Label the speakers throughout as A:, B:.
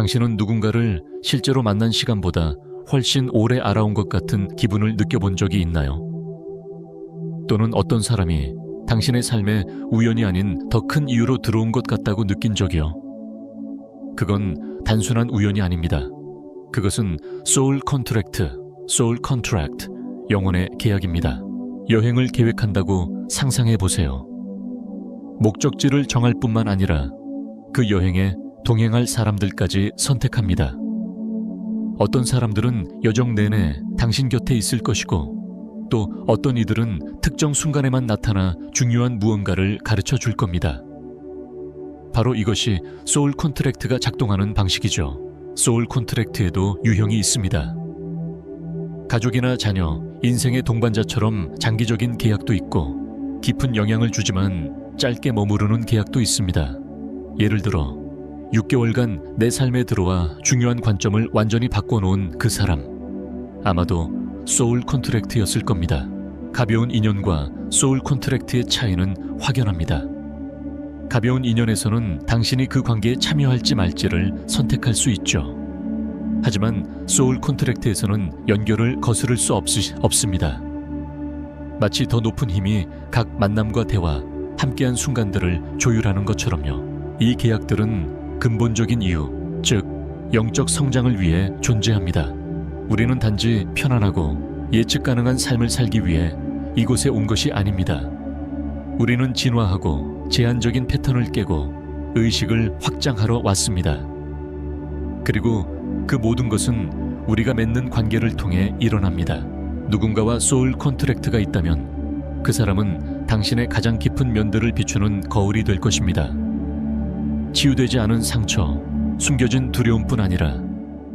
A: 당신은 누군가를 실제로 만난 시간보다 훨씬 오래 알아온 것 같은 기분을 느껴본 적이 있나요? 또는 어떤 사람이 당신의 삶에 우연이 아닌 더 큰 이유로 들어온 것 같다고 느낀 적이요? 그건 단순한 우연이 아닙니다. 그것은 소울 컨트랙트, 영혼의 계약입니다. 여행을 계획한다고 상상해 보세요. 목적지를 정할 뿐만 아니라 그 여행에 동행할 사람들까지 선택합니다. 어떤 사람들은 여정 내내 당신 곁에 있을 것이고, 또 어떤 이들은 특정 순간에만 나타나 중요한 무언가를 가르쳐 줄 겁니다. 바로 이것이 소울 컨트랙트가 작동하는 방식이죠. 소울 컨트랙트에도 유형이 있습니다. 가족이나 자녀, 인생의 동반자처럼 장기적인 계약도 있고, 깊은 영향을 주지만 짧게 머무르는 계약도 있습니다. 예를 들어 6개월간 내 삶에 들어와 중요한 관점을 완전히 바꿔놓은 그 사람, 아마도 소울 컨트랙트였을 겁니다. 가벼운 인연과 소울 컨트랙트의 차이는 확연합니다. 가벼운 인연에서는 당신이 그 관계에 참여할지 말지를 선택할 수 있죠. 하지만 소울 컨트랙트에서는 연결을 거스를 수 없습니다. 마치 더 높은 힘이 각 만남과 대화, 함께한 순간들을 조율하는 것처럼요. 이 계약들은 근본적인 이유, 즉 영적 성장을 위해 존재합니다. 우리는 단지 편안하고 예측 가능한 삶을 살기 위해 이곳에 온 것이 아닙니다. 우리는 진화하고 제한적인 패턴을 깨고 의식을 확장하러 왔습니다. 그리고 그 모든 것은 우리가 맺는 관계를 통해 일어납니다. 누군가와 소울 컨트랙트가 있다면 그 사람은 당신의 가장 깊은 면들을 비추는 거울이 될 것입니다. 치유되지 않은 상처, 숨겨진 두려움뿐 아니라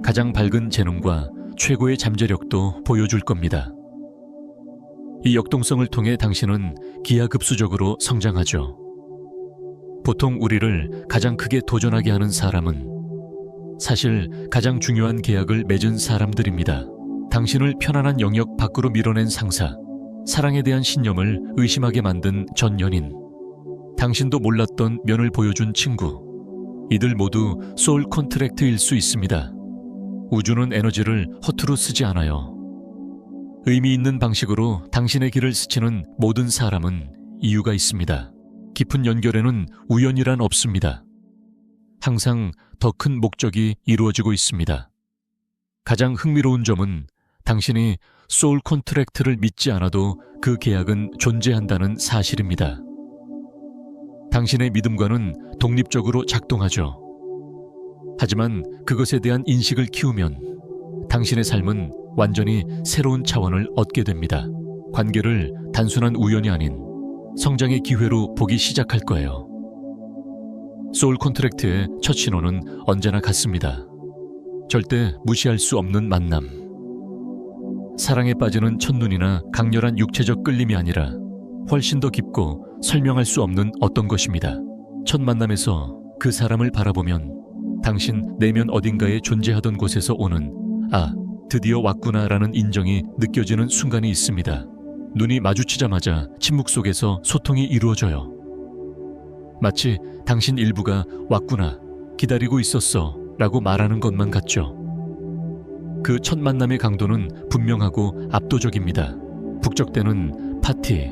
A: 가장 밝은 재능과 최고의 잠재력도 보여줄 겁니다. 이 역동성을 통해 당신은 기하급수적으로 성장하죠. 보통 우리를 가장 크게 도전하게 하는 사람은 사실 가장 중요한 계약을 맺은 사람들입니다. 당신을 편안한 영역 밖으로 밀어낸 상사, 사랑에 대한 신념을 의심하게 만든 전 연인, 당신도 몰랐던 면을 보여준 친구, 이들 모두 소울 컨트랙트일 수 있습니다. 우주는 에너지를 허투루 쓰지 않아요. 의미 있는 방식으로 당신의 길을 스치는 모든 사람은 이유가 있습니다. 깊은 연결에는 우연이란 없습니다. 항상 더 큰 목적이 이루어지고 있습니다. 가장 흥미로운 점은 당신이 소울 컨트랙트를 믿지 않아도 그 계약은 존재한다는 사실입니다. 당신의 믿음과는 독립적으로 작동하죠. 하지만 그것에 대한 인식을 키우면 당신의 삶은 완전히 새로운 차원을 얻게 됩니다. 관계를 단순한 우연이 아닌 성장의 기회로 보기 시작할 거예요. 소울 컨트랙트의 첫 신호는 언제나 같습니다. 절대 무시할 수 없는 만남. 사랑에 빠지는 첫눈이나 강렬한 육체적 끌림이 아니라 훨씬 더 깊고 설명할 수 없는 어떤 것입니다. 첫 만남에서 그 사람을 바라보면 당신 내면 어딘가에 존재하던 곳에서 오는 드디어 왔구나라는 인정이 느껴지는 순간이 있습니다. 눈이 마주치자마자 침묵 속에서 소통이 이루어져요. 마치 당신 일부가 왔구나, 기다리고 있었어 라고 말하는 것만 같죠. 그 첫 만남의 강도는 분명하고 압도적입니다. 북적대는 파티,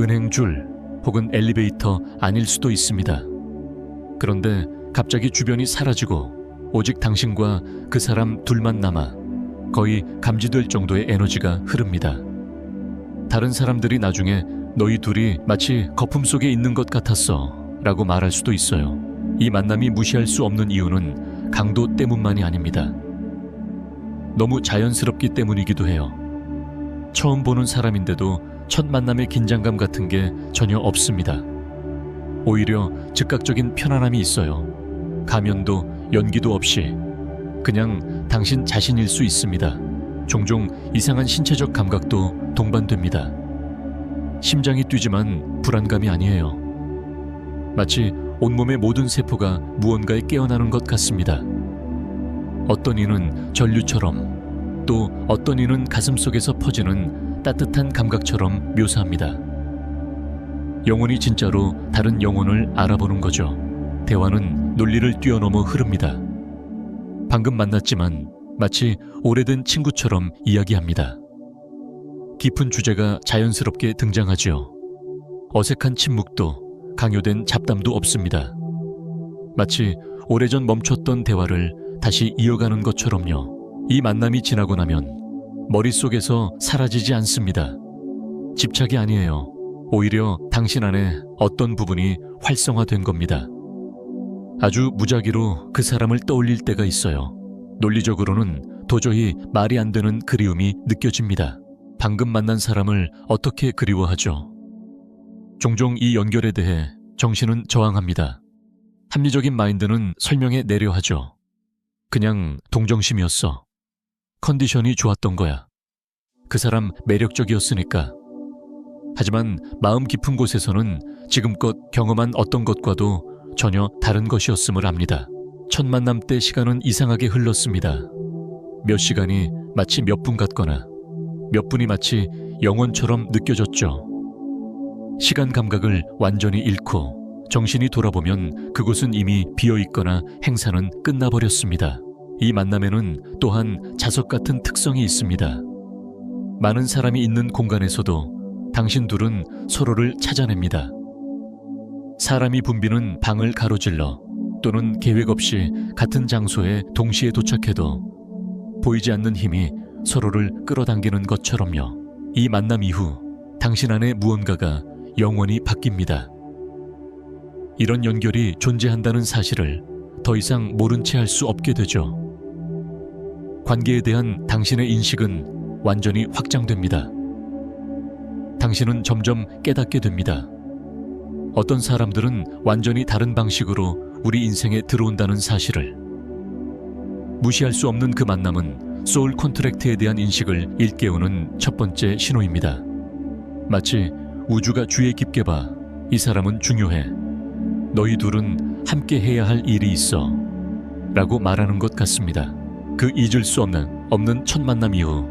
A: 은행줄 혹은 엘리베이터 아닐 수도 있습니다. 그런데 갑자기 주변이 사라지고 오직 당신과 그 사람 둘만 남아 거의 감지될 정도의 에너지가 흐릅니다. 다른 사람들이 나중에 너희 둘이 마치 거품 속에 있는 것 같았어 라고 말할 수도 있어요. 이 만남이 무시할 수 없는 이유는 강도 때문만이 아닙니다. 너무 자연스럽기 때문이기도 해요. 처음 보는 사람인데도 첫 만남의 긴장감 같은 게 전혀 없습니다. 오히려 즉각적인 편안함이 있어요. 가면도 연기도 없이 그냥 당신 자신일 수 있습니다. 종종 이상한 신체적 감각도 동반됩니다. 심장이 뛰지만 불안감이 아니에요. 마치 온몸의 모든 세포가 무언가에 깨어나는 것 같습니다. 어떤 이는 전류처럼, 또 어떤 이는 가슴속에서 퍼지는 따뜻한 감각처럼 묘사합니다. 영혼이 진짜로 다른 영혼을 알아보는 거죠. 대화는 논리를 뛰어넘어 흐릅니다. 방금 만났지만 마치 오래된 친구처럼 이야기합니다. 깊은 주제가 자연스럽게 등장하지요. 어색한 침묵도 강요된 잡담도 없습니다. 마치 오래전 멈췄던 대화를 다시 이어가는 것처럼요. 이 만남이 지나고 나면 머릿속에서 사라지지 않습니다. 집착이 아니에요. 오히려 당신 안에 어떤 부분이 활성화된 겁니다. 아주 무작위로 그 사람을 떠올릴 때가 있어요. 논리적으로는 도저히 말이 안 되는 그리움이 느껴집니다. 방금 만난 사람을 어떻게 그리워하죠? 종종 이 연결에 대해 정신은 저항합니다. 합리적인 마인드는 설명해 내려 하죠. 그냥 동정심이었어. 컨디션이 좋았던 거야. 그 사람 매력적이었으니까. 하지만 마음 깊은 곳에서는 지금껏 경험한 어떤 것과도 전혀 다른 것이었음을 압니다. 첫 만남 때 시간은 이상하게 흘렀습니다. 몇 시간이 마치 몇 분 같거나 몇 분이 마치 영원처럼 느껴졌죠. 시간 감각을 완전히 잃고 정신이 돌아보면 그곳은 이미 비어있거나 행사는 끝나버렸습니다. 이 만남에는 또한 자석 같은 특성이 있습니다. 많은 사람이 있는 공간에서도 당신 둘은 서로를 찾아냅니다. 사람이 붐비는 방을 가로질러 또는 계획 없이 같은 장소에 동시에 도착해도 보이지 않는 힘이 서로를 끌어당기는 것처럼요. 이 만남 이후 당신 안에 무언가가 영원히 바뀝니다. 이런 연결이 존재한다는 사실을 더 이상 모른 채 할 수 없게 되죠. 관계에 대한 당신의 인식은 완전히 확장됩니다. 당신은 점점 깨닫게 됩니다. 어떤 사람들은 완전히 다른 방식으로 우리 인생에 들어온다는 사실을. 무시할 수 없는 그 만남은 소울 콘트랙트에 대한 인식을 일깨우는 첫 번째 신호입니다. 마치 우주가 주의 깊게 봐. 이 사람은 중요해. 너희 둘은 함께 해야 할 일이 있어. 라고 말하는 것 같습니다. 그 잊을 수 없는 첫 만남 이후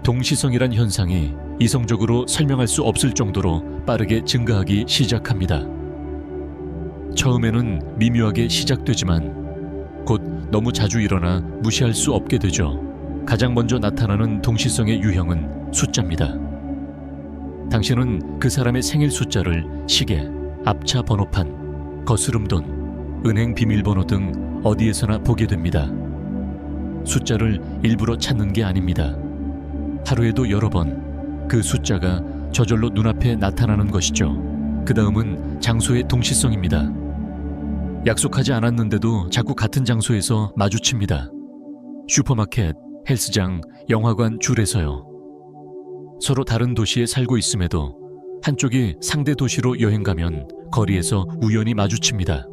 A: 동시성이란 현상이 이성적으로 설명할 수 없을 정도로 빠르게 증가하기 시작합니다. 처음에는 미묘하게 시작되지만 곧 너무 자주 일어나 무시할 수 없게 되죠. 가장 먼저 나타나는 동시성의 유형은 숫자입니다. 당신은 그 사람의 생일 숫자를 시계, 앞차 번호판, 거스름돈, 은행 비밀번호 등 어디에서나 보게 됩니다. 숫자를 일부러 찾는 게 아닙니다. 하루에도 여러 번 그 숫자가 저절로 눈앞에 나타나는 것이죠. 그 다음은 장소의 동시성입니다. 약속하지 않았는데도 자꾸 같은 장소에서 마주칩니다. 슈퍼마켓, 헬스장, 영화관 줄에서요. 서로 다른 도시에 살고 있음에도 한쪽이 상대 도시로 여행 가면 거리에서 우연히 마주칩니다.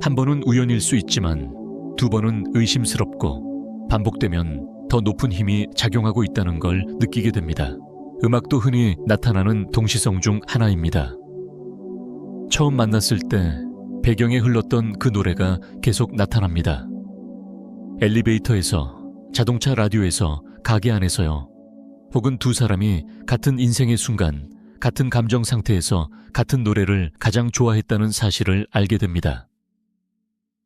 A: 한 번은 우연일 수 있지만 두 번은 의심스럽고 반복되면 더 높은 힘이 작용하고 있다는 걸 느끼게 됩니다. 음악도 흔히 나타나는 동시성 중 하나입니다. 처음 만났을 때 배경에 흘렀던 그 노래가 계속 나타납니다. 엘리베이터에서, 자동차 라디오에서, 가게 안에서요. 혹은 두 사람이 같은 인생의 순간, 같은 감정 상태에서 같은 노래를 가장 좋아했다는 사실을 알게 됩니다.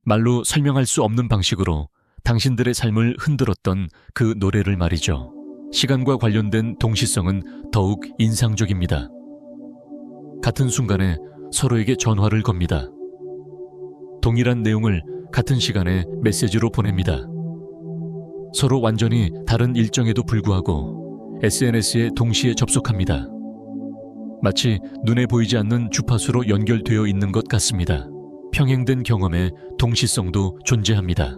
A: 말로 설명할 수 없는 방식으로 당신들의 삶을 흔들었던 그 노래를 말이죠. 시간과 관련된 동시성은 더욱 인상적입니다. 같은 순간에 서로에게 전화를 겁니다. 동일한 내용을 같은 시간에 메시지로 보냅니다. 서로 완전히 다른 일정에도 불구하고 SNS에 동시에 접속합니다. 마치 눈에 보이지 않는 주파수로 연결되어 있는 것 같습니다. 평행된 경험에 동시성도 존재합니다.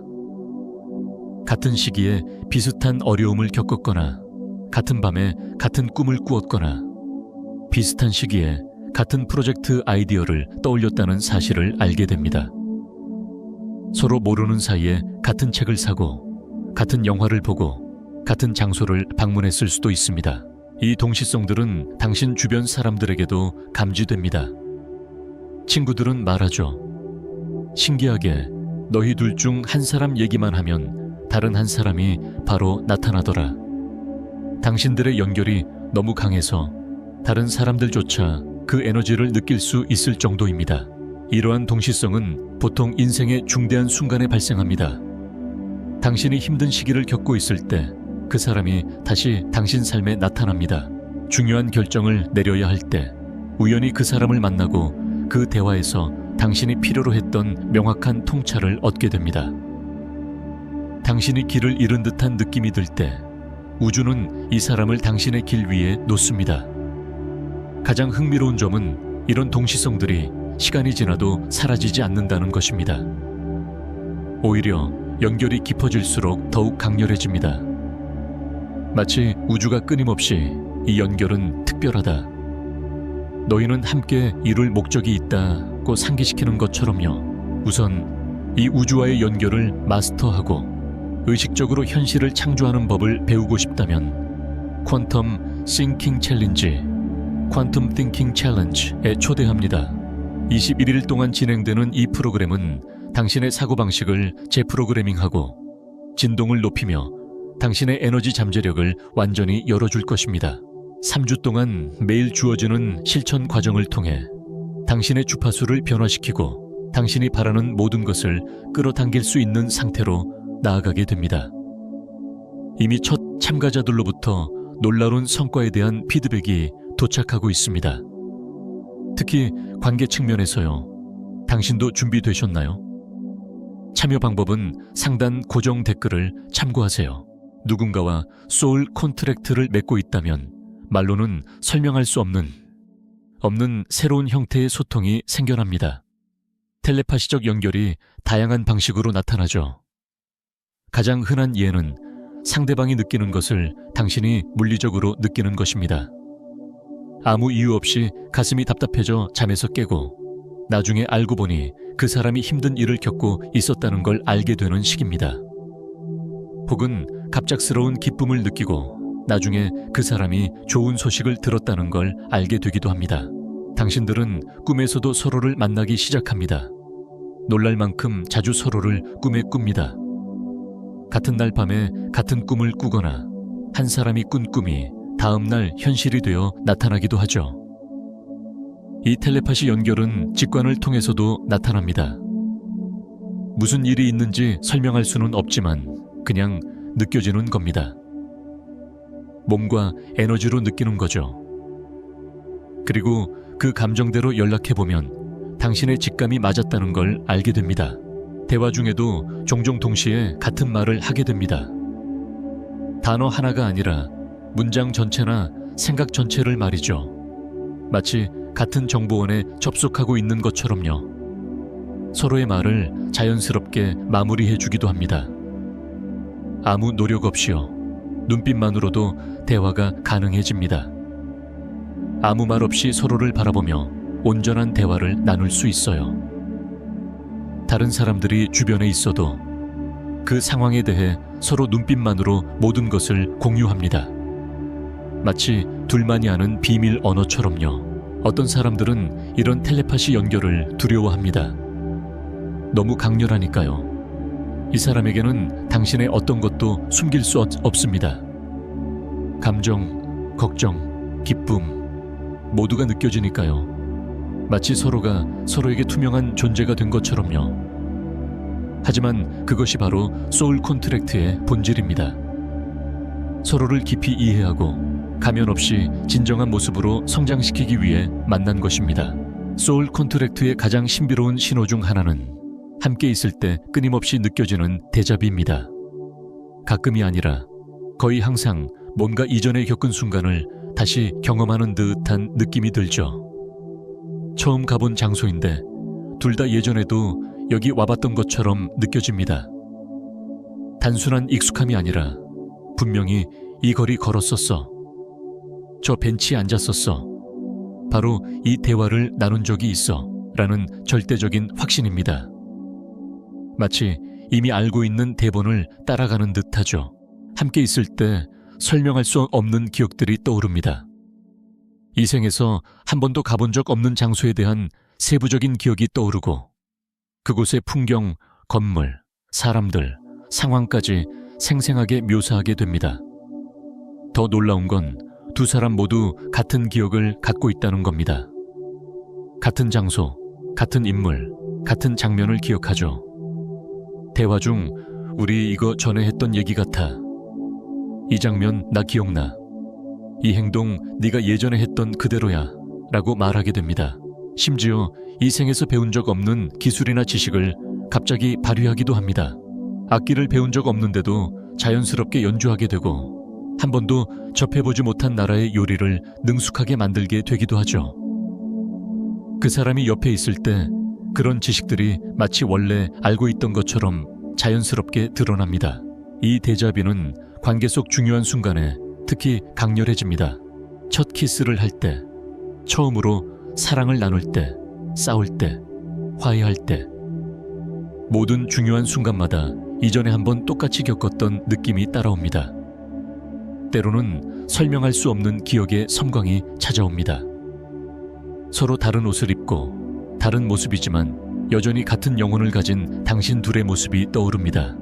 A: 같은 시기에 비슷한 어려움을 겪었거나 같은 밤에 같은 꿈을 꾸었거나 비슷한 시기에 같은 프로젝트 아이디어를 떠올렸다는 사실을 알게 됩니다. 서로 모르는 사이에 같은 책을 사고 같은 영화를 보고 같은 장소를 방문했을 수도 있습니다. 이 동시성들은 당신 주변 사람들에게도 감지됩니다. 친구들은 말하죠. 신기하게 너희 둘 중 한 사람 얘기만 하면 다른 한 사람이 바로 나타나더라. 당신들의 연결이 너무 강해서 다른 사람들조차 그 에너지를 느낄 수 있을 정도입니다. 이러한 동시성은 보통 인생의 중대한 순간에 발생합니다. 당신이 힘든 시기를 겪고 있을 때 그 사람이 다시 당신 삶에 나타납니다. 중요한 결정을 내려야 할 때 우연히 그 사람을 만나고 그 대화에서 당신이 필요로 했던 명확한 통찰을 얻게 됩니다. 당신이 길을 잃은 듯한 느낌이 들 때 우주는 이 사람을 당신의 길 위에 놓습니다. 가장 흥미로운 점은 이런 동시성들이 시간이 지나도 사라지지 않는다는 것입니다. 오히려 연결이 깊어질수록 더욱 강렬해집니다. 마치 우주가 끊임없이 이 연결은 특별하다, 너희는 함께 이룰 목적이 있다고 상기시키는 것처럼요. 우선 이 우주와의 연결을 마스터하고 의식적으로 현실을 창조하는 법을 배우고 싶다면 퀀텀 싱킹 챌린지, 퀀텀 띵킹 챌린지에 초대합니다. 21일 동안 진행되는 이 프로그램은 당신의 사고방식을 재프로그래밍하고 진동을 높이며 당신의 에너지 잠재력을 완전히 열어줄 것입니다. 3주 동안 매일 주어지는 실천 과정을 통해 당신의 주파수를 변화시키고 당신이 바라는 모든 것을 끌어당길 수 있는 상태로 나아가게 됩니다. 이미 첫 참가자들로부터 놀라운 성과에 대한 피드백이 도착하고 있습니다. 특히 관계 측면에서요. 당신도 준비되셨나요? 참여 방법은 상단 고정 댓글을 참고하세요. 누군가와 소울 콘트랙트를 맺고 있다면 말로는 설명할 수 없는 새로운 형태의 소통이 생겨납니다. 텔레파시적 연결이 다양한 방식으로 나타나죠. 가장 흔한 예는 상대방이 느끼는 것을 당신이 물리적으로 느끼는 것입니다. 아무 이유 없이 가슴이 답답해져 잠에서 깨고 나중에 알고 보니 그 사람이 힘든 일을 겪고 있었다는 걸 알게 되는 시기입니다. 혹은 갑작스러운 기쁨을 느끼고 나중에 그 사람이 좋은 소식을 들었다는 걸 알게 되기도 합니다. 당신들은 꿈에서도 서로를 만나기 시작합니다. 놀랄 만큼 자주 서로를 꿈에 꿉니다. 같은 날 밤에 같은 꿈을 꾸거나 한 사람이 꾼 꿈이 다음 날 현실이 되어 나타나기도 하죠. 이 텔레파시 연결은 직관을 통해서도 나타납니다. 무슨 일이 있는지 설명할 수는 없지만 그냥 느껴지는 겁니다. 몸과 에너지로 느끼는 거죠. 그리고 그 감정대로 연락해보면 당신의 직감이 맞았다는 걸 알게 됩니다. 대화 중에도 종종 동시에 같은 말을 하게 됩니다. 단어 하나가 아니라 문장 전체나 생각 전체를 말이죠. 마치 같은 정보원에 접속하고 있는 것처럼요. 서로의 말을 자연스럽게 마무리해 주기도 합니다. 아무 노력 없이요. 눈빛만으로도 대화가 가능해집니다. 아무 말 없이 서로를 바라보며 온전한 대화를 나눌 수 있어요. 다른 사람들이 주변에 있어도 그 상황에 대해 서로 눈빛만으로 모든 것을 공유합니다. 마치 둘만이 아는 비밀 언어처럼요. 어떤 사람들은 이런 텔레파시 연결을 두려워합니다. 너무 강렬하니까요. 이 사람에게는 당신의 어떤 것도 숨길 수 없습니다. 감정, 걱정, 기쁨 모두가 느껴지니까요. 마치 서로가 서로에게 투명한 존재가 된 것처럼요. 하지만 그것이 바로 소울 콘트랙트의 본질입니다. 서로를 깊이 이해하고 가면 없이 진정한 모습으로 성장시키기 위해 만난 것입니다. 소울 콘트랙트의 가장 신비로운 신호 중 하나는 함께 있을 때 끊임없이 느껴지는 데자비입니다. 가끔이 아니라 거의 항상 뭔가 이전에 겪은 순간을 다시 경험하는 듯한 느낌이 들죠. 처음 가본 장소인데 둘 다 예전에도 여기 와봤던 것처럼 느껴집니다. 단순한 익숙함이 아니라 분명히 이 거리 걸었었어. 저 벤치에 앉았었어. 바로 이 대화를 나눈 적이 있어. 라는 절대적인 확신입니다. 마치 이미 알고 있는 대본을 따라가는 듯하죠. 함께 있을 때 설명할 수 없는 기억들이 떠오릅니다. 이 생에서 한 번도 가본 적 없는 장소에 대한 세부적인 기억이 떠오르고 그곳의 풍경, 건물, 사람들, 상황까지 생생하게 묘사하게 됩니다. 더 놀라운 건 두 사람 모두 같은 기억을 갖고 있다는 겁니다. 같은 장소, 같은 인물, 같은 장면을 기억하죠. 대화 중 우리 이거 전에 했던 얘기 같아. 이 장면 나 기억나. 이 행동 네가 예전에 했던 그대로야 라고 말하게 됩니다. 심지어 이 생에서 배운 적 없는 기술이나 지식을 갑자기 발휘하기도 합니다. 악기를 배운 적 없는데도 자연스럽게 연주하게 되고 한 번도 접해보지 못한 나라의 요리를 능숙하게 만들게 되기도 하죠. 그 사람이 옆에 있을 때 그런 지식들이 마치 원래 알고 있던 것처럼 자연스럽게 드러납니다. 이 데자뷰는 관계 속 중요한 순간에 특히 강렬해집니다. 첫 키스를 할 때, 처음으로 사랑을 나눌 때, 싸울 때, 화해할 때 모든 중요한 순간마다 이전에 한번 똑같이 겪었던 느낌이 따라옵니다. 때로는 설명할 수 없는 기억의 섬광이 찾아옵니다. 서로 다른 옷을 입고 다른 모습이지만 여전히 같은 영혼을 가진 당신 둘의 모습이 떠오릅니다.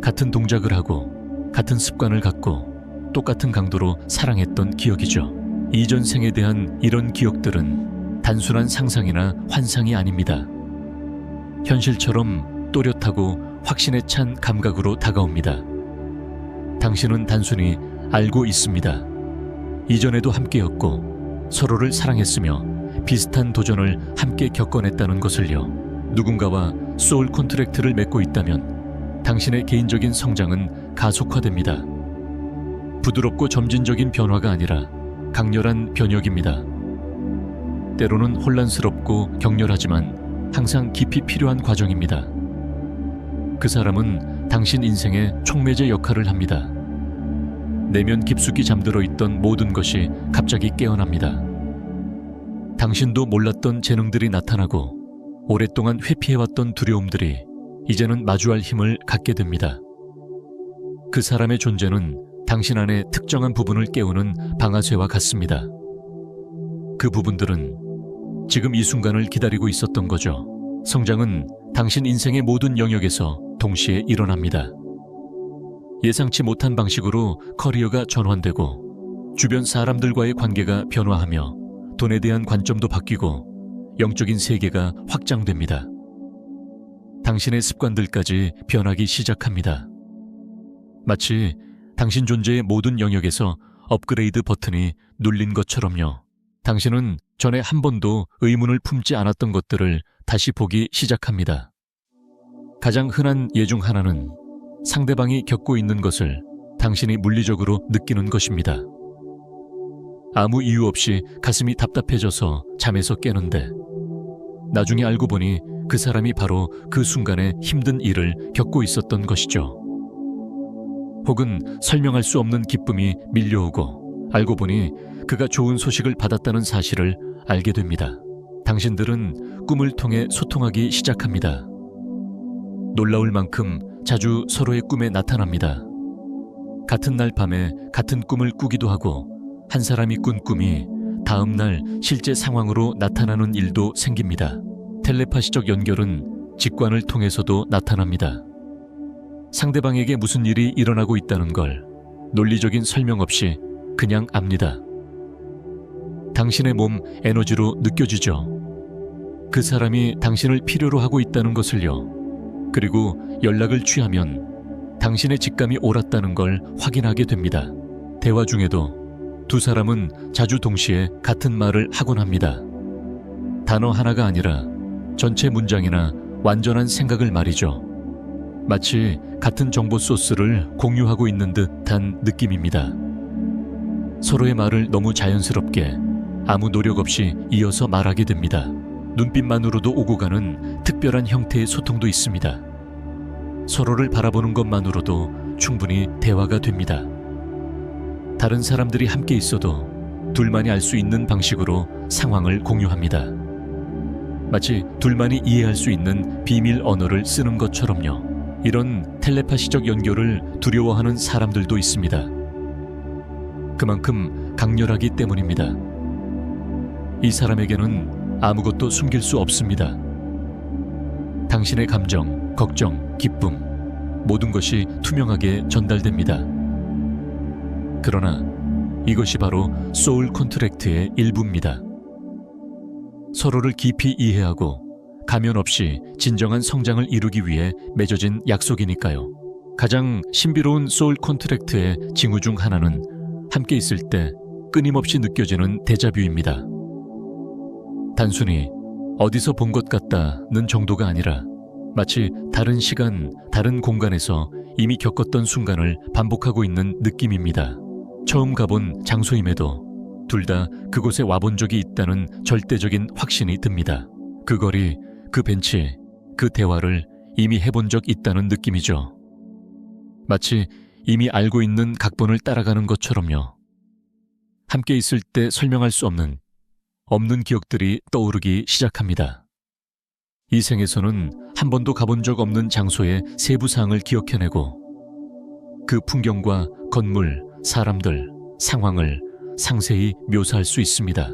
A: 같은 동작을 하고 같은 습관을 갖고 똑같은 강도로 사랑했던 기억이죠. 이전 생에 대한 이런 기억들은 단순한 상상이나 환상이 아닙니다. 현실처럼 또렷하고 확신에 찬 감각으로 다가옵니다. 당신은 단순히 알고 있습니다. 이전에도 함께였고 서로를 사랑했으며 비슷한 도전을 함께 겪어냈다는 것을요. 누군가와 소울 콘트랙트를 맺고 있다면 당신의 개인적인 성장은 가속화됩니다. 부드럽고 점진적인 변화가 아니라 강렬한 변혁입니다. 때로는 혼란스럽고 격렬하지만 항상 깊이 필요한 과정입니다. 그 사람은 당신 인생의 촉매제 역할을 합니다. 내면 깊숙이 잠들어 있던 모든 것이 갑자기 깨어납니다. 당신도 몰랐던 재능들이 나타나고 오랫동안 회피해왔던 두려움들이 이제는 마주할 힘을 갖게 됩니다. 그 사람의 존재는 당신 안의 특정한 부분을 깨우는 방아쇠와 같습니다. 그 부분들은 지금 이 순간을 기다리고 있었던 거죠. 성장은 당신 인생의 모든 영역에서 동시에 일어납니다. 예상치 못한 방식으로 커리어가 전환되고 주변 사람들과의 관계가 변화하며 돈에 대한 관점도 바뀌고 영적인 세계가 확장됩니다. 당신의 습관들까지 변하기 시작합니다. 마치 당신 존재의 모든 영역에서 업그레이드 버튼이 눌린 것처럼요. 당신은 전에 한 번도 의문을 품지 않았던 것들을 다시 보기 시작합니다. 가장 흔한 예 중 하나는 상대방이 겪고 있는 것을 당신이 물리적으로 느끼는 것입니다. 아무 이유 없이 가슴이 답답해져서 잠에서 깨는데 나중에 알고 보니 그 사람이 바로 그 순간에 힘든 일을 겪고 있었던 것이죠. 혹은 설명할 수 없는 기쁨이 밀려오고 알고 보니 그가 좋은 소식을 받았다는 사실을 알게 됩니다. 당신들은 꿈을 통해 소통하기 시작합니다. 놀라울 만큼 자주 서로의 꿈에 나타납니다. 같은 날 밤에 같은 꿈을 꾸기도 하고 한 사람이 꾼 꿈이 다음 날 실제 상황으로 나타나는 일도 생깁니다. 텔레파시적 연결은 직관을 통해서도 나타납니다. 상대방에게 무슨 일이 일어나고 있다는 걸 논리적인 설명 없이 그냥 압니다. 당신의 몸 에너지로 느껴지죠. 그 사람이 당신을 필요로 하고 있다는 것을요. 그리고 연락을 취하면 당신의 직감이 옳았다는 걸 확인하게 됩니다. 대화 중에도 두 사람은 자주 동시에 같은 말을 하곤 합니다. 단어 하나가 아니라 전체 문장이나 완전한 생각을 말이죠. 마치 같은 정보 소스를 공유하고 있는 듯한 느낌입니다. 서로의 말을 너무 자연스럽게 아무 노력 없이 이어서 말하게 됩니다. 눈빛만으로도 오고 가는 특별한 형태의 소통도 있습니다. 서로를 바라보는 것만으로도 충분히 대화가 됩니다. 다른 사람들이 함께 있어도 둘만이 알 수 있는 방식으로 상황을 공유합니다. 마치 둘만이 이해할 수 있는 비밀 언어를 쓰는 것처럼요. 이런 텔레파시적 연결을 두려워하는 사람들도 있습니다. 그만큼 강렬하기 때문입니다. 이 사람에게는 아무것도 숨길 수 없습니다. 당신의 감정, 걱정, 기쁨, 모든 것이 투명하게 전달됩니다. 그러나 이것이 바로 소울 콘트랙트의 일부입니다. 서로를 깊이 이해하고 가면 없이 진정한 성장을 이루기 위해 맺어진 약속이니까요. 가장 신비로운 소울 콘트랙트의 징후 중 하나는 함께 있을 때 끊임없이 느껴지는 데자뷰입니다. 단순히 어디서 본 것 같다는 정도가 아니라 마치 다른 시간, 다른 공간에서 이미 겪었던 순간을 반복하고 있는 느낌입니다. 처음 가본 장소임에도 둘 다 그곳에 와본 적이 있다는 절대적인 확신이 듭니다. 그 거리, 그 벤치, 그 대화를 이미 해본 적 있다는 느낌이죠. 마치 이미 알고 있는 각본을 따라가는 것처럼요. 함께 있을 때 설명할 수 없는 기억들이 떠오르기 시작합니다. 이 생에서는 한 번도 가본 적 없는 장소의 세부 사항을 기억해내고 그 풍경과 건물, 사람들, 상황을 상세히 묘사할 수 있습니다.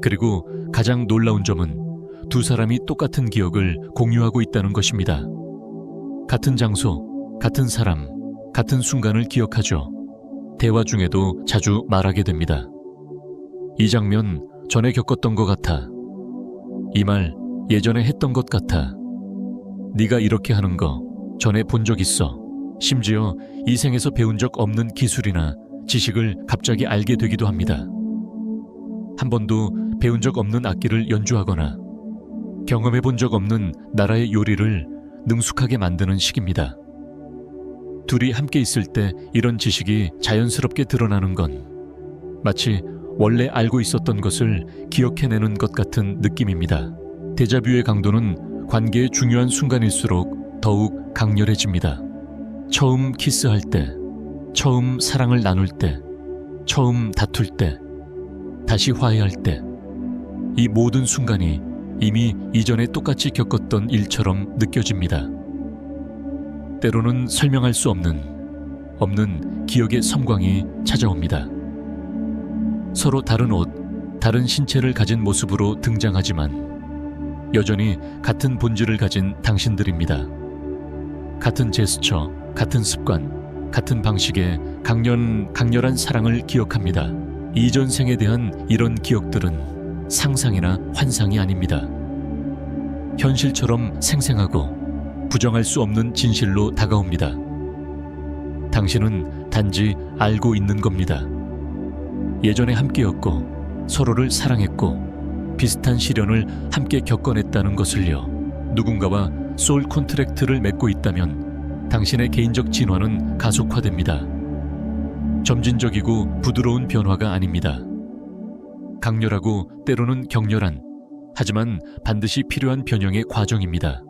A: 그리고 가장 놀라운 점은 두 사람이 똑같은 기억을 공유하고 있다는 것입니다. 같은 장소, 같은 사람, 같은 순간을 기억하죠. 대화 중에도 자주 말하게 됩니다. 이 장면 전에 겪었던 것 같아. 이 말 예전에 했던 것 같아. 네가 이렇게 하는 거 전에 본 적 있어. 심지어 이 생에서 배운 적 없는 기술이나 지식을 갑자기 알게 되기도 합니다. 한 번도 배운 적 없는 악기를 연주하거나 경험해 본 적 없는 나라의 요리를 능숙하게 만드는 시기입니다. 둘이 함께 있을 때 이런 지식이 자연스럽게 드러나는 건 마치 원래 알고 있었던 것을 기억해내는 것 같은 느낌입니다. 데자뷰의 강도는 관계의 중요한 순간일수록 더욱 강렬해집니다. 처음 키스할 때, 처음 사랑을 나눌 때, 처음 다툴 때, 다시 화해할 때, 이 모든 순간이 이미 이전에 똑같이 겪었던 일처럼 느껴집니다. 때로는 설명할 수 없는 기억의 섬광이 찾아옵니다. 서로 다른 옷, 다른 신체를 가진 모습으로 등장하지만 여전히 같은 본질을 가진 당신들입니다. 같은 제스처, 같은 습관, 같은 방식의 강렬한 사랑을 기억합니다. 이전 생에 대한 이런 기억들은 상상이나 환상이 아닙니다. 현실처럼 생생하고 부정할 수 없는 진실로 다가옵니다. 당신은 단지 알고 있는 겁니다. 예전에 함께였고 서로를 사랑했고 비슷한 시련을 함께 겪어냈다는 것을요. 누군가와 소울 콘트랙트를 맺고 있다면 당신의 개인적 진화는 가속화됩니다. 점진적이고 부드러운 변화가 아닙니다. 강렬하고 때로는 격렬한, 하지만 반드시 필요한 변형의 과정입니다.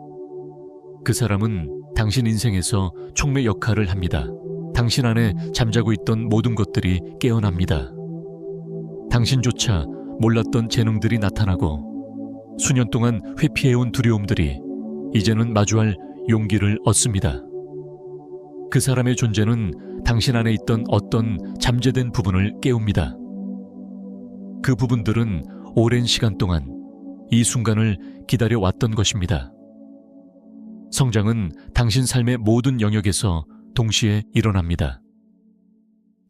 A: 그 사람은 당신 인생에서 촉매 역할을 합니다. 당신 안에 잠자고 있던 모든 것들이 깨어납니다. 당신조차 몰랐던 재능들이 나타나고 수년 동안 회피해온 두려움들이 이제는 마주할 용기를 얻습니다. 그 사람의 존재는 당신 안에 있던 어떤 잠재된 부분을 깨웁니다. 그 부분들은 오랜 시간 동안 이 순간을 기다려왔던 것입니다. 성장은 당신 삶의 모든 영역에서 동시에 일어납니다.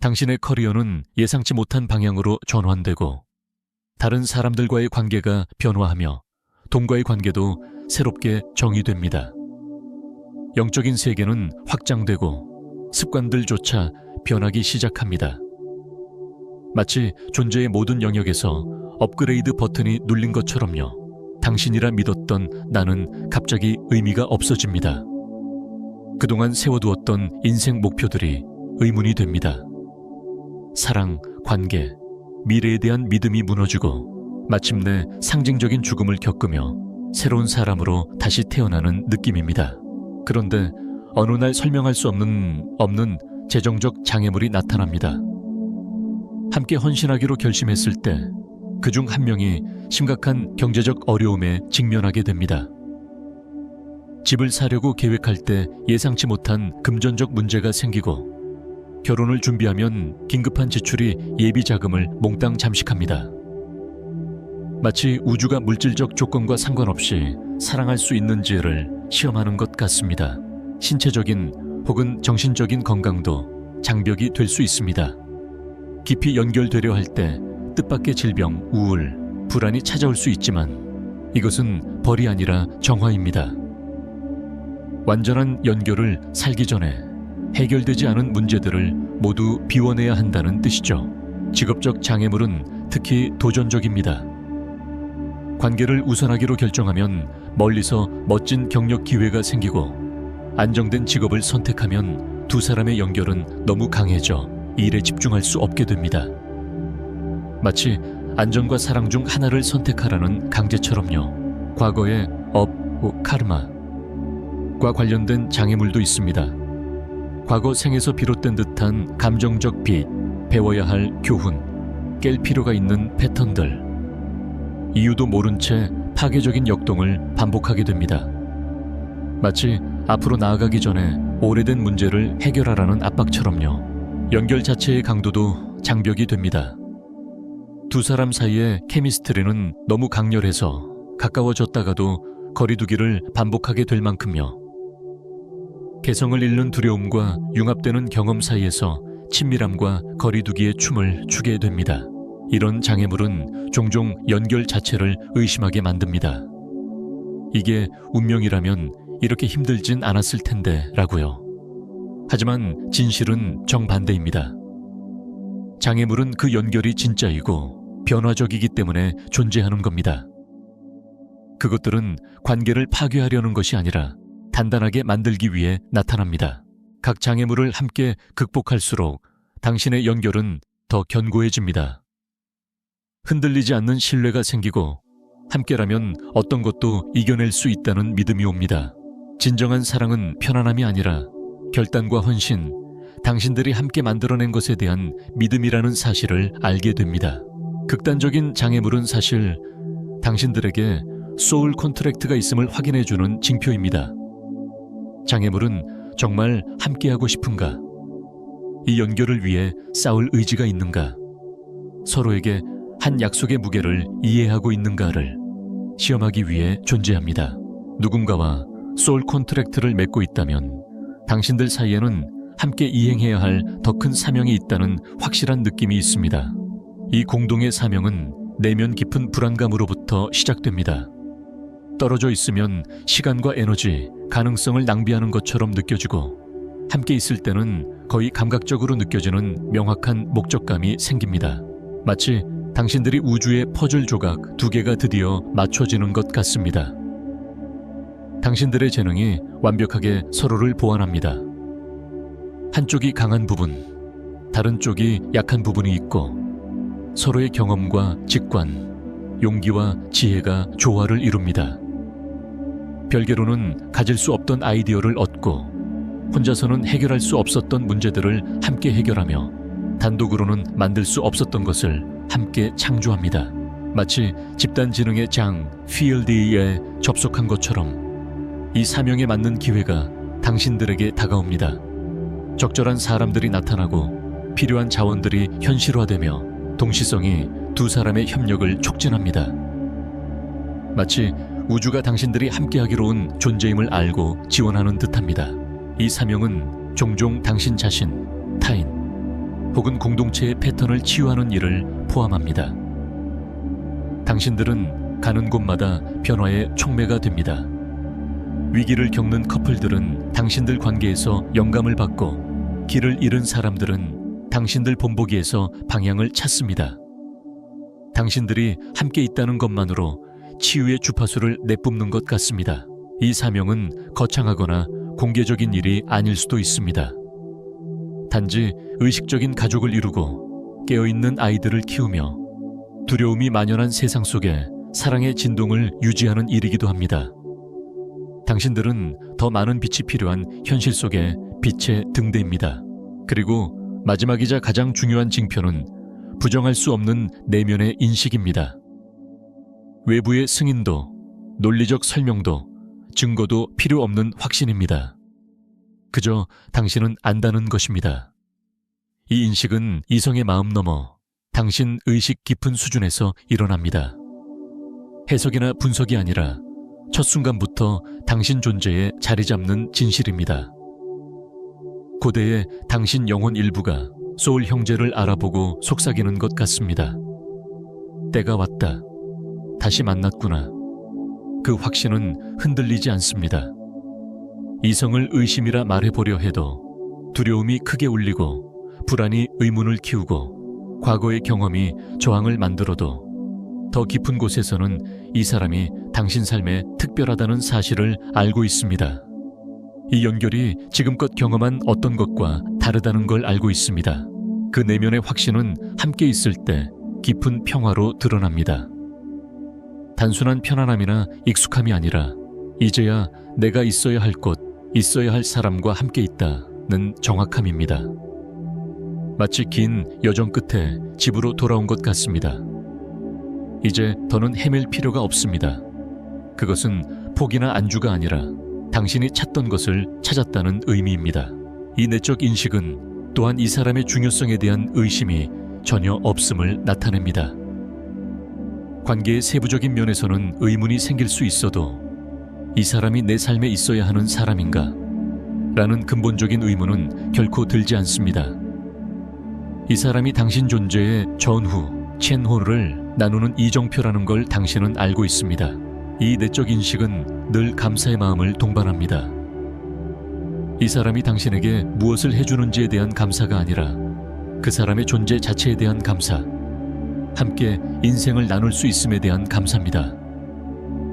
A: 당신의 커리어는 예상치 못한 방향으로 전환되고 다른 사람들과의 관계가 변화하며 돈과의 관계도 새롭게 정의됩니다. 영적인 세계는 확장되고 습관들조차 변하기 시작합니다. 마치 존재의 모든 영역에서 업그레이드 버튼이 눌린 것처럼요. 당신이라 믿었던 나는 갑자기 의미가 없어집니다. 그동안 세워두었던 인생 목표들이 의문이 됩니다. 사랑, 관계, 미래에 대한 믿음이 무너지고 마침내 상징적인 죽음을 겪으며 새로운 사람으로 다시 태어나는 느낌입니다. 그런데 어느 날 설명할 수 없는 재정적 장애물이 나타납니다. 함께 헌신하기로 결심했을 때 그중 한 명이 심각한 경제적 어려움에 직면하게 됩니다. 집을 사려고 계획할 때 예상치 못한 금전적 문제가 생기고 결혼을 준비하면 긴급한 지출이 예비 자금을 몽땅 잠식합니다. 마치 우주가 물질적 조건과 상관없이 사랑할 수 있는지를 시험하는 것 같습니다. 신체적인 혹은 정신적인 건강도 장벽이 될 수 있습니다. 깊이 연결되려 할 때 뜻밖의 질병, 우울, 불안이 찾아올 수 있지만 이것은 벌이 아니라 정화입니다. 완전한 연결을 살기 전에 해결되지 않은 문제들을 모두 비워내야 한다는 뜻이죠. 직업적 장애물은 특히 도전적입니다. 관계를 우선하기로 결정하면 멀리서 멋진 경력 기회가 생기고, 안정된 직업을 선택하면 두 사람의 연결은 너무 강해져 일에 집중할 수 없게 됩니다. 마치 안정과 사랑 중 하나를 선택하라는 강제처럼요. 과거의 카르마과 관련된 장애물도 있습니다. 과거 생에서 비롯된 듯한 감정적 빚, 배워야 할 교훈, 깰 필요가 있는 패턴들, 이유도 모른 채 파괴적인 역동을 반복하게 됩니다. 마치 앞으로 나아가기 전에 오래된 문제를 해결하라는 압박처럼요. 연결 자체의 강도도 장벽이 됩니다. 두 사람 사이의 케미스트리는 너무 강렬해서 가까워졌다가도 거리두기를 반복하게 될 만큼요. 개성을 잃는 두려움과 융합되는 경험 사이에서 친밀함과 거리두기의 춤을 추게 됩니다. 이런 장애물은 종종 연결 자체를 의심하게 만듭니다. 이게 운명이라면 이렇게 힘들진 않았을 텐데 라고요. 하지만 진실은 정반대입니다. 장애물은 그 연결이 진짜이고 변화적이기 때문에 존재하는 겁니다. 그것들은 관계를 파괴하려는 것이 아니라 단단하게 만들기 위해 나타납니다. 각 장애물을 함께 극복할수록 당신의 연결은 더 견고해집니다. 흔들리지 않는 신뢰가 생기고, 함께라면 어떤 것도 이겨낼 수 있다는 믿음이 옵니다. 진정한 사랑은 편안함이 아니라 결단과 헌신, 당신들이 함께 만들어낸 것에 대한 믿음이라는 사실을 알게 됩니다. 극단적인 장애물은 사실 당신들에게 소울 컨트랙트가 있음을 확인해주는 징표입니다. 장애물은 정말 함께하고 싶은가? 이 연결을 위해 싸울 의지가 있는가? 서로에게 한 약속의 무게를 이해하고 있는가를 시험하기 위해 존재합니다. 누군가와 소울 컨트랙트를 맺고 있다면 당신들 사이에는 함께 이행해야 할 더 큰 사명이 있다는 확실한 느낌이 있습니다. 이 공동의 사명은 내면 깊은 불안감으로부터 시작됩니다. 떨어져 있으면 시간과 에너지, 가능성을 낭비하는 것처럼 느껴지고, 함께 있을 때는 거의 감각적으로 느껴지는 명확한 목적감이 생깁니다. 마치 당신들이 우주의 퍼즐 조각 2개가 드디어 맞춰지는 것 같습니다. 당신들의 재능이 완벽하게 서로를 보완합니다. 한쪽이 강한 부분, 다른 쪽이 약한 부분이 있고, 서로의 경험과 직관, 용기와 지혜가 조화를 이룹니다. 별개로는 가질 수 없던 아이디어를 얻고, 혼자서는 해결할 수 없었던 문제들을 함께 해결하며, 단독으로는 만들 수 없었던 것을 함께 창조합니다. 마치 집단 지능의 장 필드에 접속한 것처럼 이 사명에 맞는 기회가 당신들에게 다가옵니다. 적절한 사람들이 나타나고 필요한 자원들이 현실화되며 동시성이 두 사람의 협력을 촉진합니다. 마치 우주가 당신들이 함께하기로 온 존재임을 알고 지원하는 듯합니다. 이 사명은 종종 당신 자신, 타인, 혹은 공동체의 패턴을 치유하는 일을 포함합니다. 당신들은 가는 곳마다 변화의 촉매가 됩니다. 위기를 겪는 커플들은 당신들 관계에서 영감을 받고, 길을 잃은 사람들은 당신들 본보기에서 방향을 찾습니다. 당신들이 함께 있다는 것만으로 치유의 주파수를 내뿜는 것 같습니다. 이 사명은 거창하거나 공개적인 일이 아닐 수도 있습니다. 단지 의식적인 가족을 이루고 깨어있는 아이들을 키우며 두려움이 만연한 세상 속에 사랑의 진동을 유지하는 일이기도 합니다. 당신들은 더 많은 빛이 필요한 현실 속의 빛의 등대입니다. 그리고 마지막이자 가장 중요한 징표는 부정할 수 없는 내면의 인식입니다. 외부의 승인도, 논리적 설명도, 증거도 필요 없는 확신입니다. 그저 당신은 안다는 것입니다. 이 인식은 이성의 마음 넘어 당신 의식 깊은 수준에서 일어납니다. 해석이나 분석이 아니라 첫 순간부터 당신 존재에 자리 잡는 진실입니다. 고대의 당신 영혼 일부가 소울 형제를 알아보고 속삭이는 것 같습니다. 때가 왔다. 다시 만났구나. 그 확신은 흔들리지 않습니다. 이성을 의심이라 말해보려 해도 두려움이 크게 울리고 불안이 의문을 키우고 과거의 경험이 저항을 만들어도 더 깊은 곳에서는 이 사람이 당신 삶에 특별하다는 사실을 알고 있습니다. 이 연결이 지금껏 경험한 어떤 것과 다르다는 걸 알고 있습니다. 그 내면의 확신은 함께 있을 때 깊은 평화로 드러납니다. 단순한 편안함이나 익숙함이 아니라 이제야 내가 있어야 할 곳, 있어야 할 사람과 함께 있다는 정확함입니다. 마치 긴 여정 끝에 집으로 돌아온 것 같습니다. 이제 더는 헤맬 필요가 없습니다. 그것은 포기나 안주가 아니라 당신이 찾던 것을 찾았다는 의미입니다. 이 내적 인식은 또한 이 사람의 중요성에 대한 의심이 전혀 없음을 나타냅니다. 관계의 세부적인 면에서는 의문이 생길 수 있어도 이 사람이 내 삶에 있어야 하는 사람인가? 라는 근본적인 의문은 결코 들지 않습니다. 이 사람이 당신 존재의 전후, 첸호를 나누는 이정표라는 걸 당신은 알고 있습니다. 이 내적 인식은 늘 감사의 마음을 동반합니다. 이 사람이 당신에게 무엇을 해주는지에 대한 감사가 아니라 그 사람의 존재 자체에 대한 감사, 함께 인생을 나눌 수 있음에 대한 감사입니다.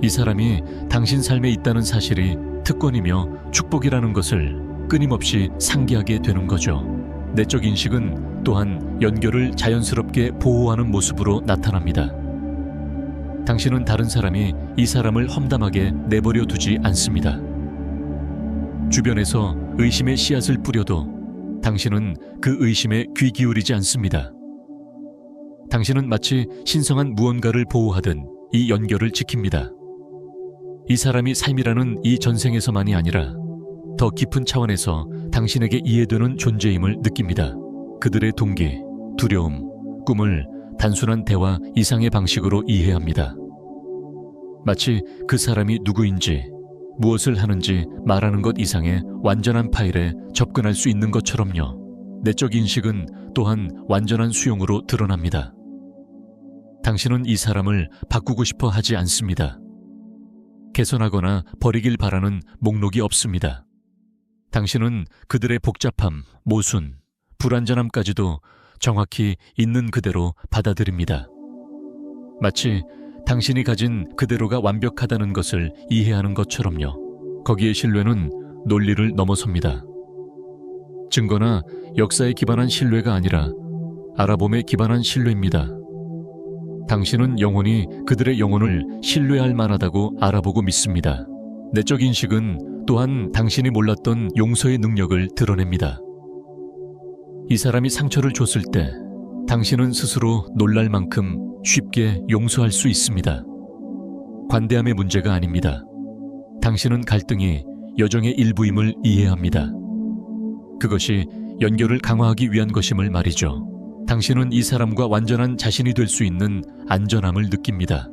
A: 이 사람이 당신 삶에 있다는 사실이 특권이며 축복이라는 것을 끊임없이 상기하게 되는 거죠. 내적 인식은 또한 연결을 자연스럽게 보호하는 모습으로 나타납니다. 당신은 다른 사람이 이 사람을 험담하게 내버려 두지 않습니다. 주변에서 의심의 씨앗을 뿌려도 당신은 그 의심에 귀 기울이지 않습니다. 당신은 마치 신성한 무언가를 보호하듯 이 연결을 지킵니다. 이 사람이 삶이라는 이 전생에서만이 아니라 더 깊은 차원에서 당신에게 이해되는 존재임을 느낍니다. 그들의 동기, 두려움, 꿈을 단순한 대화 이상의 방식으로 이해합니다. 마치 그 사람이 누구인지, 무엇을 하는지 말하는 것 이상의 완전한 파일에 접근할 수 있는 것처럼요. 내적 인식은 또한 완전한 수용으로 드러납니다. 당신은 이 사람을 바꾸고 싶어 하지 않습니다. 개선하거나 버리길 바라는 목록이 없습니다. 당신은 그들의 복잡함, 모순, 불완전함까지도 정확히 있는 그대로 받아들입니다. 마치 당신이 가진 그대로가 완벽하다는 것을 이해하는 것처럼요. 거기에 신뢰는 논리를 넘어섭니다. 증거나 역사에 기반한 신뢰가 아니라 알아봄에 기반한 신뢰입니다. 당신은 영원히 그들의 영혼을 신뢰할 만하다고 알아보고 믿습니다. 내적 인식은 또한 당신이 몰랐던 용서의 능력을 드러냅니다. 이 사람이 상처를 줬을 때 당신은 스스로 놀랄 만큼 쉽게 용서할 수 있습니다. 관대함의 문제가 아닙니다. 당신은 갈등이 여정의 일부임을 이해합니다. 그것이 연결을 강화하기 위한 것임을 말이죠. 당신은 이 사람과 완전한 자신이 될 수 있는 안전함을 느낍니다.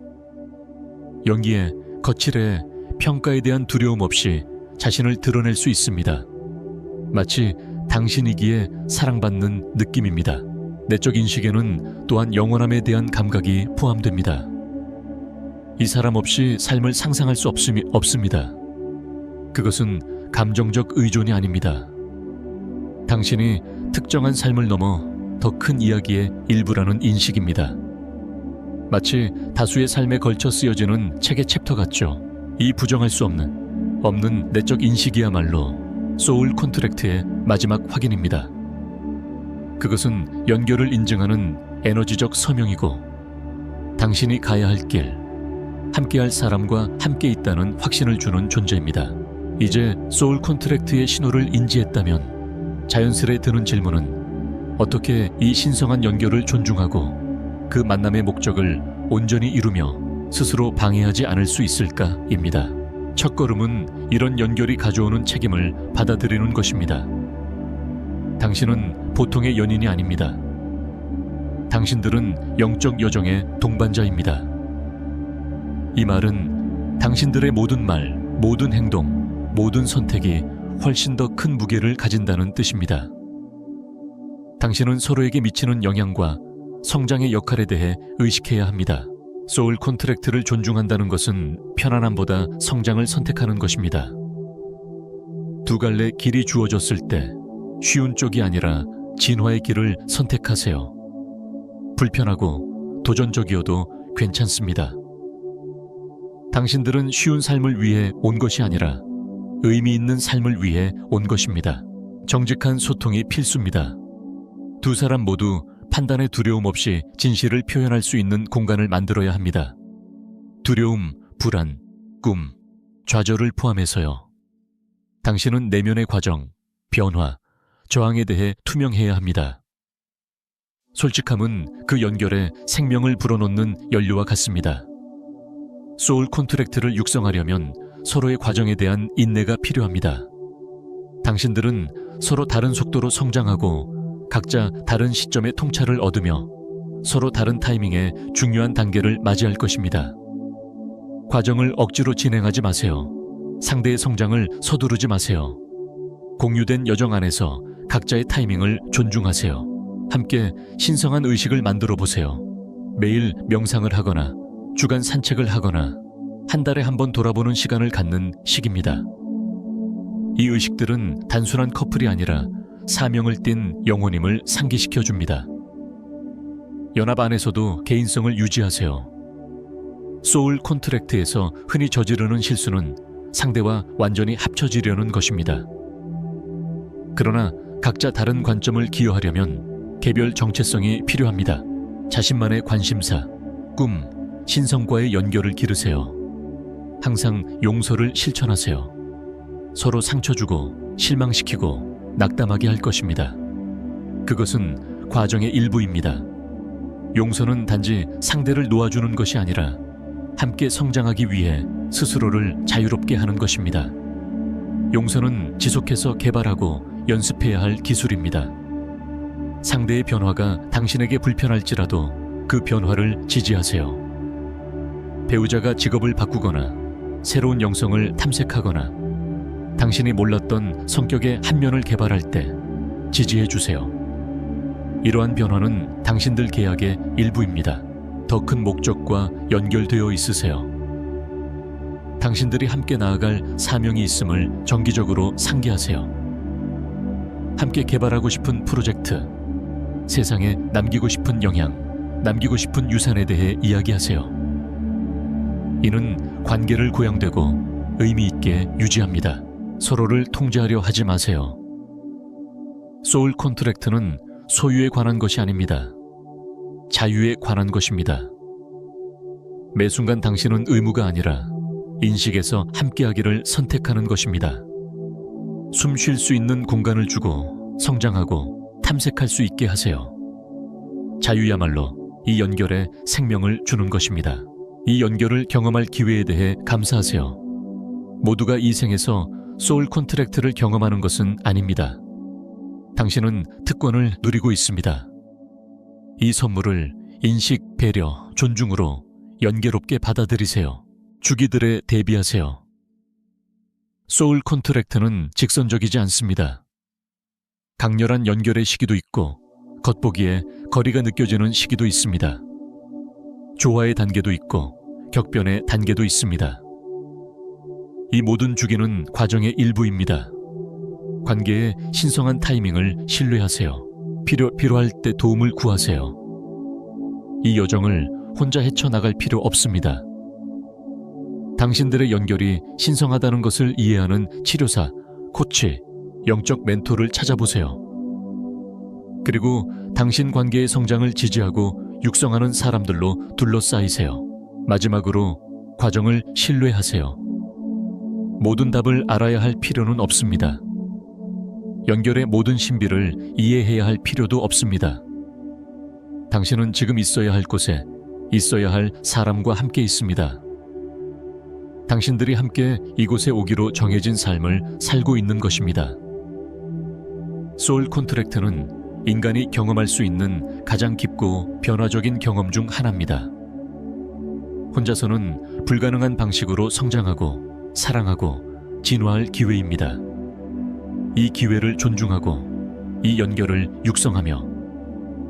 A: 연기에, 거칠에, 평가에 대한 두려움 없이 자신을 드러낼 수 있습니다. 마치 당신이기에 사랑받는 느낌입니다. 내적 인식에는 또한 영원함에 대한 감각이 포함됩니다. 이 사람 없이 삶을 상상할 수 없습니다. 그것은 감정적 의존이 아닙니다. 당신이 특정한 삶을 넘어 더 큰 이야기의 일부라는 인식입니다. 마치 다수의 삶에 걸쳐 쓰여지는 책의 챕터 같죠. 이 부정할 수 없는 내적 인식이야말로 소울 콘트랙트의 마지막 확인입니다. 그것은 연결을 인증하는 에너지적 서명이고 당신이 가야 할 길, 함께할 사람과 함께 있다는 확신을 주는 존재입니다. 이제 소울 콘트랙트의 신호를 인지했다면 자연스레 드는 질문은 어떻게 이 신성한 연결을 존중하고 그 만남의 목적을 온전히 이루며 스스로 방해하지 않을 수 있을까입니다. 첫걸음은 이런 연결이 가져오는 책임을 받아들이는 것입니다. 당신은 보통의 연인이 아닙니다. 당신들은 영적 여정의 동반자입니다. 이 말은 당신들의 모든 말, 모든 행동, 모든 선택이 훨씬 더 큰 무게를 가진다는 뜻입니다. 당신은 서로에게 미치는 영향과 성장의 역할에 대해 의식해야 합니다. 소울 콘트랙트를 존중한다는 것은 편안함보다 성장을 선택하는 것입니다. 두 갈래 길이 주어졌을 때 쉬운 쪽이 아니라 진화의 길을 선택하세요. 불편하고 도전적이어도 괜찮습니다. 당신들은 쉬운 삶을 위해 온 것이 아니라 의미 있는 삶을 위해 온 것입니다. 정직한 소통이 필수입니다. 두 사람 모두 판단의 두려움 없이 진실을 표현할 수 있는 공간을 만들어야 합니다. 두려움, 불안, 꿈, 좌절을 포함해서요. 당신은 내면의 과정, 변화, 저항에 대해 투명해야 합니다. 솔직함은 그 연결에 생명을 불어넣는 연료와 같습니다. 소울 콘트랙트를 육성하려면 서로의 과정에 대한 인내가 필요합니다. 당신들은 서로 다른 속도로 성장하고 각자 다른 시점의 통찰을 얻으며 서로 다른 타이밍에 중요한 단계를 맞이할 것입니다. 과정을 억지로 진행하지 마세요. 상대의 성장을 서두르지 마세요. 공유된 여정 안에서 각자의 타이밍을 존중하세요. 함께 신성한 의식을 만들어 보세요. 매일 명상을 하거나 주간 산책을 하거나 한 달에 한 번 돌아보는 시간을 갖는 시기입니다. 이 의식들은 단순한 커플이 아니라 사명을 띤 영혼임을 상기시켜 줍니다. 연합 안에서도 개인성을 유지하세요. 소울 콘트랙트에서 흔히 저지르는 실수는 상대와 완전히 합쳐지려는 것입니다. 그러나 각자 다른 관점을 기여하려면 개별 정체성이 필요합니다. 자신만의 관심사, 꿈, 신성과의 연결을 기르세요. 항상 용서를 실천하세요. 서로 상처 주고 실망시키고 낙담하게 할 것입니다. 그것은 과정의 일부입니다. 용서는 단지 상대를 놓아주는 것이 아니라 함께 성장하기 위해 스스로를 자유롭게 하는 것입니다. 용서는 지속해서 개발하고 연습해야 할 기술입니다. 상대의 변화가 당신에게 불편할지라도 그 변화를 지지하세요. 배우자가 직업을 바꾸거나 새로운 영성을 탐색하거나 당신이 몰랐던 성격의 한 면을 개발할 때 지지해 주세요. 이러한 변화는 당신들 계약의 일부입니다. 더 큰 목적과 연결되어 있으세요. 당신들이 함께 나아갈 사명이 있음을 정기적으로 상기하세요. 함께 개발하고 싶은 프로젝트, 세상에 남기고 싶은 영향, 남기고 싶은 유산에 대해 이야기하세요. 이는 관계를 고양되고 의미 있게 유지합니다. 서로를 통제하려 하지 마세요. 소울 콘트랙트는 소유에 관한 것이 아닙니다. 자유에 관한 것입니다. 매 순간 당신은 의무가 아니라 인식에서 함께하기를 선택하는 것입니다. 숨 쉴 수 있는 공간을 주고 성장하고 탐색할 수 있게 하세요. 자유야말로 이 연결에 생명을 주는 것입니다. 이 연결을 경험할 기회에 대해 감사하세요. 모두가 이 생에서 소울 콘트랙트를 경험하는 것은 아닙니다. 당신은 특권을 누리고 있습니다. 이 선물을 인식, 배려, 존중으로 연계롭게 받아들이세요. 주기들에 대비하세요. 소울 콘트랙트는 직선적이지 않습니다. 강렬한 연결의 시기도 있고 겉보기에 거리가 느껴지는 시기도 있습니다. 조화의 단계도 있고 격변의 단계도 있습니다. 이 모든 주기는 과정의 일부입니다. 관계의 신성한 타이밍을 신뢰하세요. 필요할 때 도움을 구하세요. 이 여정을 혼자 헤쳐나갈 필요 없습니다. 당신들의 연결이 신성하다는 것을 이해하는 치료사, 코치, 영적 멘토를 찾아보세요. 그리고 당신 관계의 성장을 지지하고 육성하는 사람들로 둘러싸이세요. 마지막으로 과정을 신뢰하세요. 모든 답을 알아야 할 필요는 없습니다. 연결의 모든 신비를 이해해야 할 필요도 없습니다. 당신은 지금 있어야 할 곳에 있어야 할 사람과 함께 있습니다. 당신들이 함께 이곳에 오기로 정해진 삶을 살고 있는 것입니다. 소울 콘트랙트는 인간이 경험할 수 있는 가장 깊고 변화적인 경험 중 하나입니다. 혼자서는 불가능한 방식으로 성장하고 사랑하고 진화할 기회입니다. 이 기회를 존중하고 이 연결을 육성하며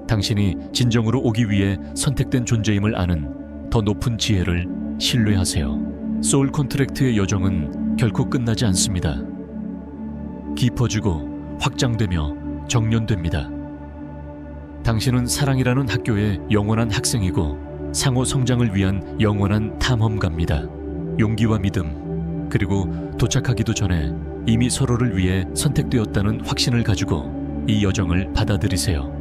A: 당신이 진정으로 오기 위해 선택된 존재임을 아는 더 높은 지혜를 신뢰하세요. 소울 컨트랙트의 여정은 결코 끝나지 않습니다. 깊어지고 확장되며 정련됩니다. 당신은 사랑이라는 학교의 영원한 학생이고 상호 성장을 위한 영원한 탐험가입니다. 용기와 믿음, 그리고 도착하기도 전에 이미 서로를 위해 선택되었다는 확신을 가지고 이 여정을 받아들이세요.